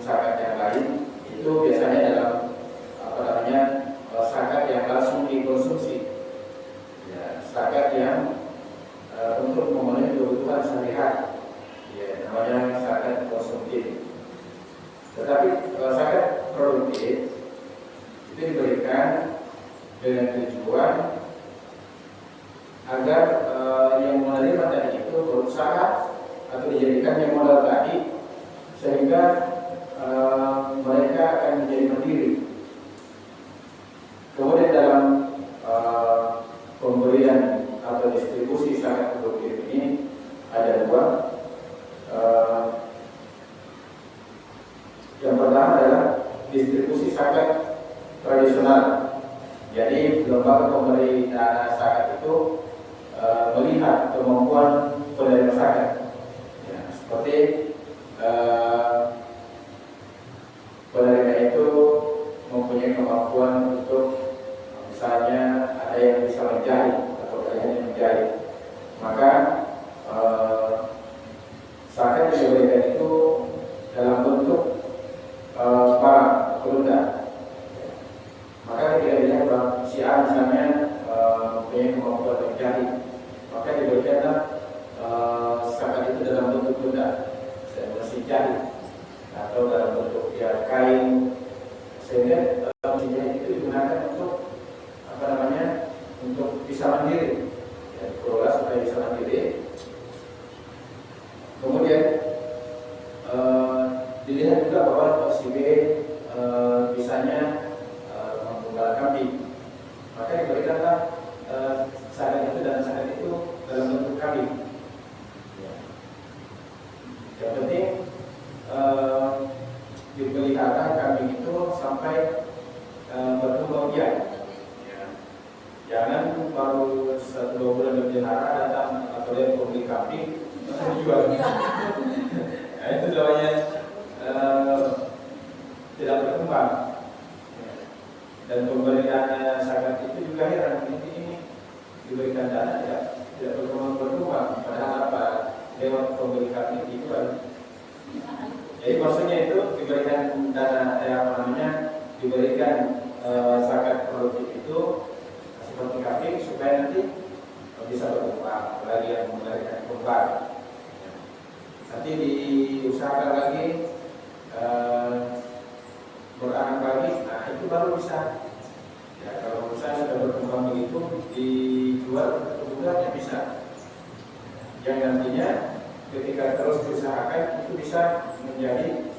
zakat yang lain itu biasanya dalam zakat yang langsung dikonsumsi, ya, zakat yang untuk memenuhi kebutuhan sehari-hari, ya, namanya zakat konsumtif. Tetapi zakat produktif itu diberikan dengan tujuan agar yang menerima tadi itu berusaha atau dijadikannya modal tadi sehingga mereka akan menjadi mandiri. Kemudian dalam pemberian atau distribusi zakat produktif ini ada dua. Yang pertama adalah distribusi zakat tradisional. Jadi lembaga pemberi dana zakat itu melihat kemampuan penerima zakat, ya, seperti penerima itu mempunyai kemampuan untuk misalnya ada yang bisa menjahit atau kalian menjahit, maka zakat yang diberikan itu dalam bentuk barang penunda. Maka ketika dilihat bahwa si A misalnya mempunyai kemampuan menjahit, maka diberikanlah zakat itu dalam bentuk penunda, mesin jahit atau dalam bentuk ya kain, sehingga mesin jahit itu digunakan untuk untuk bisa mandiri, ya, dikelola supaya bisa mandiri. Kemudian dilihat juga bahwa si B misalnya menggembala kambing, maka diberikanlah zakat itu dan zakat itu dalam bentuk kambing. Ya. Yang penting dipelihara kambing itu sampai berkembang biak. Ya. Jangan baru 1-2 bulan dipelihara datang atau dia pembeli kambing dijual. Nah, itu namanya tidak berkembang. Dan pemberian zakat itu juga heran, ini diberikan dana ya tidak berkembang, padahal apa lewat pemberi kambing dijual. Jadi maksudnya itu diberikan dana diberikan zakat produktif itu seperti kambing supaya nanti bisa berkembang, apalagi yang memberikan kembang. Nanti diusahakan lagi beranak lagi, nah itu baru bisa. Ya, kalau misalnya sudah berkembang begitu dijual ke kebutuhannya bisa. Yang nantinya ketika terus diusahakan itu bisa menjadi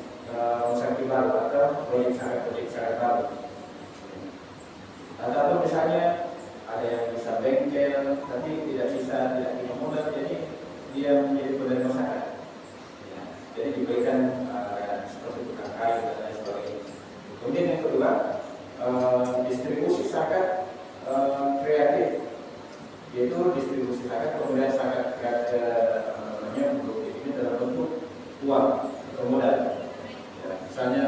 usaha baru atau proyek zakat baru. Atau misalnya ada yang bisa bengkel tapi tidak punya modal, jadi dia menjadi penerima zakat. Ya, jadi diberikan seperti tukang kayu dan lain sebagainya. Kemudian yang kedua, distribusi zakat kreatif, yaitu distribusi zakat pemberian zakat produktif ini dalam bentuk uang atau modal. Ya, misalnya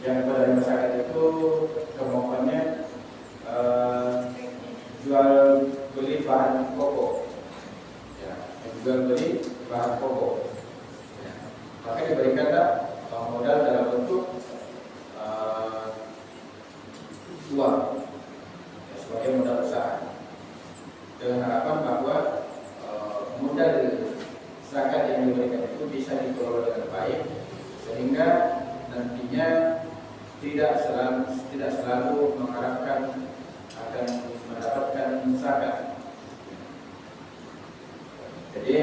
yang penerima zakat itu kemampuannya jual beli bahan pokok, ya, jual beli bahan pokok, ya, maka diberikanlah modal dalam bentuk uang, ya, sebagai modal usaha, dengan harapan bahwa modal zakat yang diberikan itu bisa dikelola dengan baik sehingga nantinya tidak selalu mengharapkan akan mendapatkan zakat. Jadi